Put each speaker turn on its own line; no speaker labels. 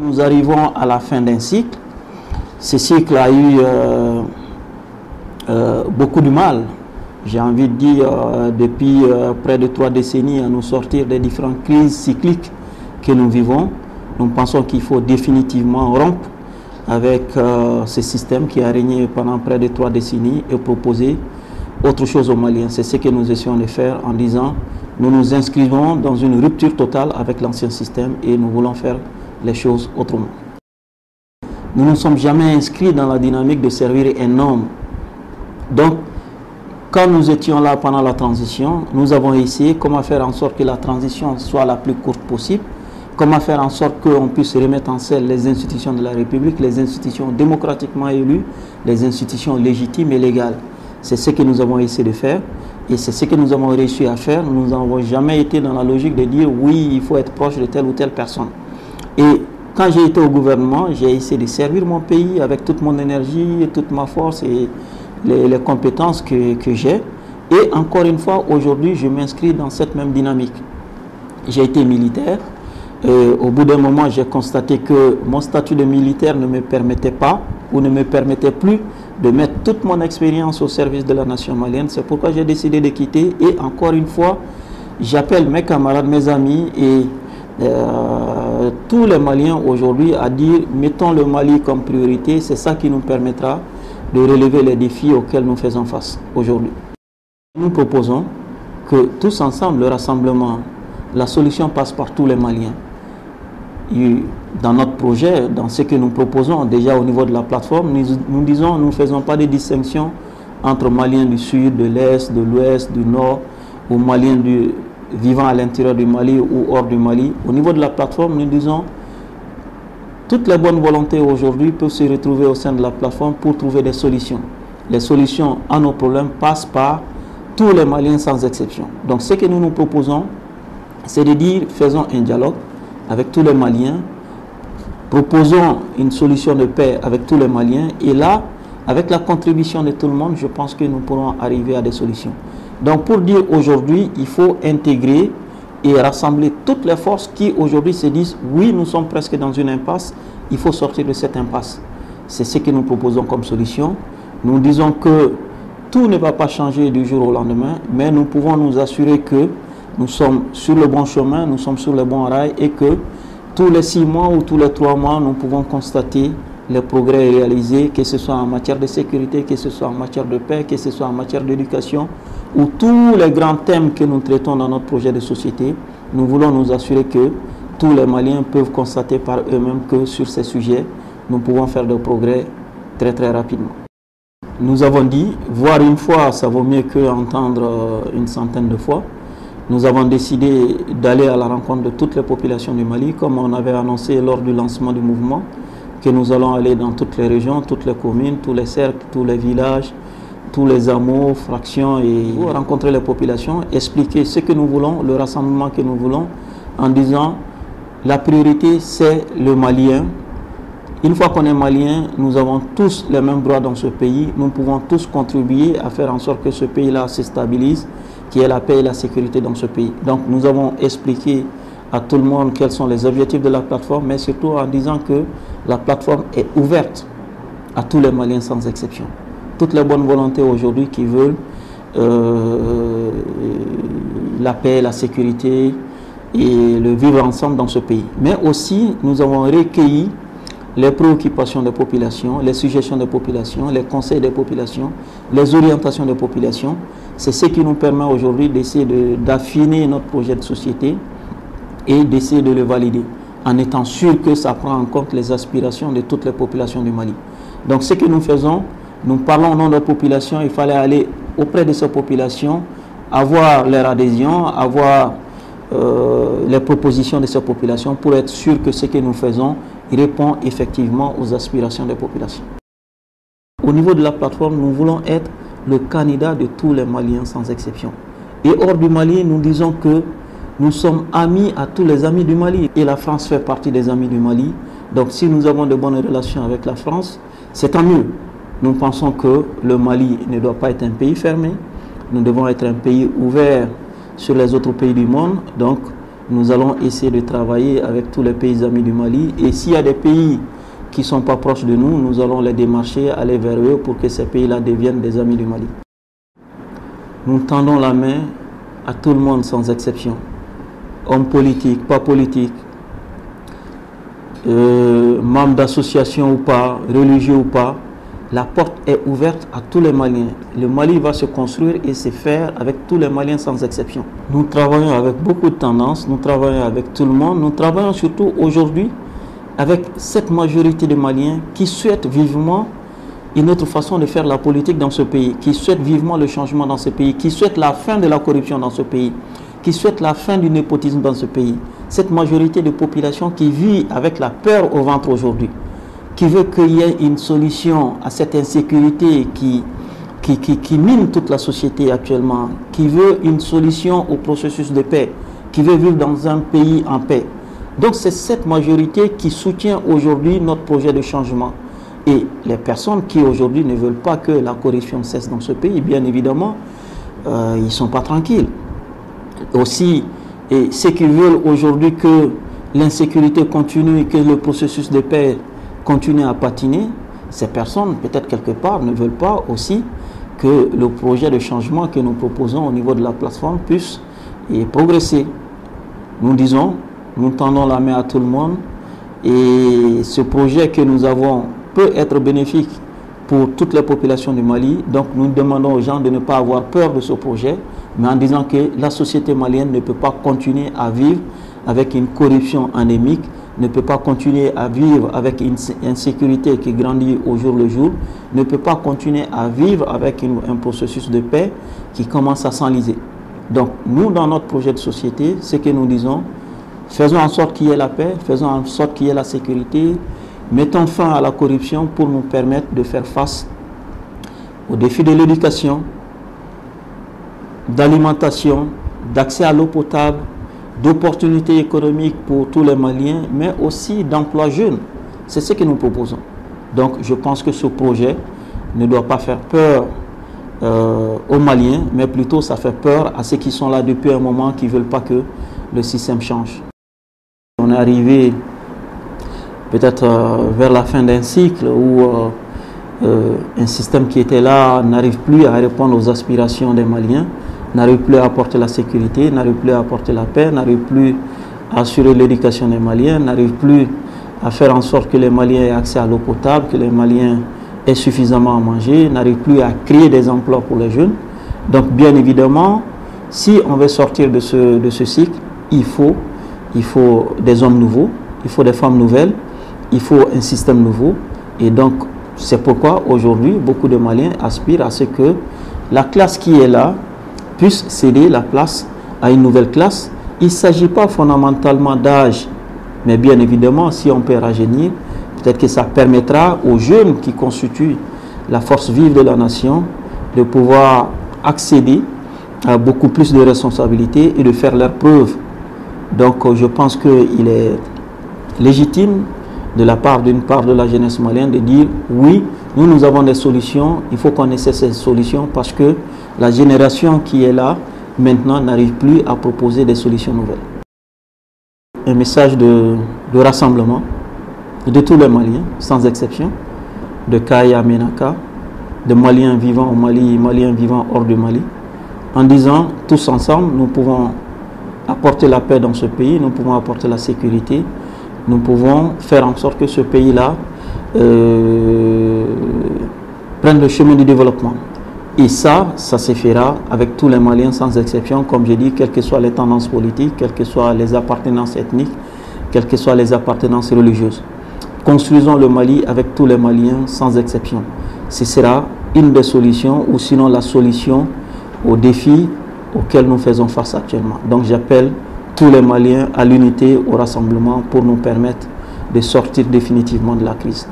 Nous arrivons à la fin d'un cycle. Ce cycle a eu beaucoup de mal, j'ai envie de dire, depuis près de 3 décennies à nous sortir des différentes crises cycliques que nous vivons. Nous pensons qu'il faut définitivement rompre avec ce système qui a régné pendant près de 3 décennies et proposer autre chose aux Maliens. C'est ce que nous essayons de faire en disant nous nous inscrivons dans une rupture totale avec l'ancien système et nous voulons faire les choses autrement. Nous ne nous sommes jamais inscrits dans la dynamique de servir un homme. Donc, quand nous étions là pendant la transition, nous avons essayé comment faire en sorte que la transition soit la plus courte possible, comment faire en sorte qu'on puisse remettre en selle les institutions de la République, les institutions démocratiquement élues, les institutions légitimes et légales. C'est ce que nous avons essayé de faire et c'est ce que nous avons réussi à faire. Nous n'avons jamais été dans la logique de dire oui, il faut être proche de telle ou telle personne. Et quand j'ai été au gouvernement, j'ai essayé de servir mon pays avec toute mon énergie, toute ma force et les compétences que j'ai. Et encore une fois, aujourd'hui, je m'inscris dans cette même dynamique. J'ai été militaire. Au bout d'un moment, j'ai constaté que mon statut de militaire ne me permettait pas ou ne me permettait plus de mettre toute mon expérience au service de la nation malienne. C'est pourquoi j'ai décidé de quitter. Et encore une fois, j'appelle mes camarades, mes amis et tous les Maliens aujourd'hui à dire mettons le Mali comme priorité. C'est ça qui nous permettra de relever les défis auxquels nous faisons face aujourd'hui. Nous proposons que tous ensemble, le rassemblement, la solution passe par tous les Maliens. Et dans notre projet, dans ce que nous proposons déjà au niveau de la plateforme, nous disons, nous ne faisons pas de distinction entre Maliens du Sud, de l'Est, de l'Ouest, du Nord, ou Maliens vivant à l'intérieur du Mali ou hors du Mali. Au niveau de la plateforme, nous disons toutes les bonnes volontés aujourd'hui peuvent se retrouver au sein de la plateforme pour trouver des solutions. Les solutions à nos problèmes passent par tous les Maliens sans exception. Donc ce que nous nous proposons, c'est de dire faisons un dialogue avec tous les Maliens, proposons une solution de paix avec tous les Maliens et là, avec la contribution de tout le monde, je pense que nous pourrons arriver à des solutions. Donc pour dire aujourd'hui, il faut intégrer et rassembler toutes les forces qui aujourd'hui se disent oui, nous sommes presque dans une impasse, il faut sortir de cette impasse. C'est ce que nous proposons comme solution. Nous disons que tout ne va pas changer du jour au lendemain, mais nous pouvons nous assurer que nous sommes sur le bon chemin, nous sommes sur le bon rail et que tous les 6 mois ou tous les 3 mois, nous pouvons constater les progrès réalisés, que ce soit en matière de sécurité, que ce soit en matière de paix, que ce soit en matière d'éducation, ou tous les grands thèmes que nous traitons dans notre projet de société. Nous voulons nous assurer que tous les Maliens peuvent constater par eux-mêmes que sur ces sujets, nous pouvons faire des progrès très très rapidement. Nous avons dit, voir une fois, ça vaut mieux qu'entendre une centaine de fois. Nous avons décidé d'aller à la rencontre de toutes les populations du Mali, comme on avait annoncé lors du lancement du mouvement, que nous allons aller dans toutes les régions, toutes les communes, tous les cercles, tous les villages, tous les hameaux, fractions, et rencontrer les populations, expliquer ce que nous voulons, le rassemblement que nous voulons, en disant la priorité c'est le Malien. Une fois qu'on est Malien, nous avons tous les mêmes droits dans ce pays, nous pouvons tous contribuer à faire en sorte que ce pays-là se stabilise, qu'il y ait la paix et la sécurité dans ce pays. Donc nous avons expliqué à tout le monde quels sont les objectifs de la plateforme, mais surtout en disant que la plateforme est ouverte à tous les Maliens sans exception. Toutes les bonnes volontés aujourd'hui qui veulent la paix, la sécurité et le vivre ensemble dans ce pays. Mais aussi, nous avons recueilli les préoccupations des populations, les suggestions des populations, les conseils des populations, les orientations des populations. C'est ce qui nous permet aujourd'hui d'essayer d'affiner notre projet de société et d'essayer de le valider, en étant sûr que ça prend en compte les aspirations de toutes les populations du Mali. Donc ce que nous faisons, nous parlons au nom de la population, il fallait aller auprès de ces populations, avoir leur adhésion, avoir les propositions de ces populations pour être sûr que ce que nous faisons répond effectivement aux aspirations des populations. Au niveau de la plateforme, nous voulons être le candidat de tous les Maliens sans exception. Et hors du Mali, nous disons que nous sommes amis à tous les amis du Mali. Et la France fait partie des amis du Mali. Donc si nous avons de bonnes relations avec la France, c'est tant mieux. Nous pensons que le Mali ne doit pas être un pays fermé. Nous devons être un pays ouvert sur les autres pays du monde. Donc nous allons essayer de travailler avec tous les pays amis du Mali. Et s'il y a des pays qui ne sont pas proches de nous, nous allons les démarcher, aller vers eux pour que ces pays-là deviennent des amis du Mali. Nous tendons la main à tout le monde sans exception. Hommes politiques, pas politiques, membres d'associations ou pas, religieux ou pas, la porte est ouverte à tous les Maliens. Le Mali va se construire et se faire avec tous les Maliens sans exception. Nous travaillons avec beaucoup de tendances, nous travaillons avec tout le monde, nous travaillons surtout aujourd'hui avec cette majorité de Maliens qui souhaitent vivement une autre façon de faire la politique dans ce pays, qui souhaitent vivement le changement dans ce pays, qui souhaitent la fin de la corruption dans ce pays, qui souhaitent la fin du népotisme dans ce pays. Cette majorité de population qui vit avec la peur au ventre aujourd'hui, qui veut qu'il y ait une solution à cette insécurité qui mine toute la société actuellement, qui veut une solution au processus de paix, qui veut vivre dans un pays en paix. Donc c'est cette majorité qui soutient aujourd'hui notre projet de changement. Et les personnes qui aujourd'hui ne veulent pas que la corruption cesse dans ce pays, bien évidemment, ils ne sont pas tranquilles. Aussi, et ceux qui veulent aujourd'hui que l'insécurité continue et que le processus de paix continue à patiner, ces personnes, peut-être quelque part, ne veulent pas aussi que le projet de changement que nous proposons au niveau de la plateforme puisse progresser. Nous disons, nous tendons la main à tout le monde et ce projet que nous avons peut être bénéfique pour toutes les populations du Mali. Donc nous demandons aux gens de ne pas avoir peur de ce projet, mais en disant que la société malienne ne peut pas continuer à vivre avec une corruption endémique, ne peut pas continuer à vivre avec une insécurité qui grandit au jour le jour, ne peut pas continuer à vivre avec un processus de paix qui commence à s'enliser. Donc nous, dans notre projet de société, ce que nous disons, faisons en sorte qu'il y ait la paix, faisons en sorte qu'il y ait la sécurité, mettons fin à la corruption pour nous permettre de faire face aux défis de l'éducation, d'alimentation, d'accès à l'eau potable, d'opportunités économiques pour tous les Maliens, mais aussi d'emplois jeunes. C'est ce que nous proposons. Donc je pense que ce projet ne doit pas faire peur aux Maliens, mais plutôt ça fait peur à ceux qui sont là depuis un moment, qui ne veulent pas que le système change. On est arrivé peut-être vers la fin d'un cycle où un système qui était là n'arrive plus à répondre aux aspirations des Maliens, n'arrive plus à apporter la sécurité, n'arrive plus à apporter la paix, n'arrive plus à assurer l'éducation des Maliens, n'arrive plus à faire en sorte que les Maliens aient accès à l'eau potable, que les Maliens aient suffisamment à manger, n'arrive plus à créer des emplois pour les jeunes. Donc bien évidemment, si on veut sortir de ce cycle, il faut des hommes nouveaux, il faut des femmes nouvelles, il faut un système nouveau. Et donc c'est pourquoi aujourd'hui beaucoup de Maliens aspirent à ce que la classe qui est là puisse céder la place à une nouvelle classe. Il ne s'agit pas fondamentalement d'âge, mais bien évidemment, si on peut rajeunir, peut-être que ça permettra aux jeunes qui constituent la force vive de la nation de pouvoir accéder à beaucoup plus de responsabilités et de faire leurs preuves. Donc je pense qu'il est légitime de la part d'une part de la jeunesse malienne de dire oui, nous avons des solutions, il faut qu'on essaie ces solutions parce que la génération qui est là maintenant n'arrive plus à proposer des solutions nouvelles. Un message de rassemblement de tous les Maliens, sans exception, de Kaya à Ménaka, de Maliens vivant au Mali, Maliens vivant hors du Mali, en disant tous ensemble, nous pouvons apporter la paix dans ce pays, nous pouvons apporter la sécurité, nous pouvons faire en sorte que ce pays-là prenne le chemin du développement. Et ça se fera avec tous les Maliens sans exception, comme j'ai dit, quelles que soient les tendances politiques, quelles que soient les appartenances ethniques, quelles que soient les appartenances religieuses. Construisons le Mali avec tous les Maliens sans exception. Ce sera une des solutions, ou sinon la solution aux défis auxquels nous faisons face actuellement. Donc j'appelle tous les Maliens à l'unité, au rassemblement pour nous permettre de sortir définitivement de la crise.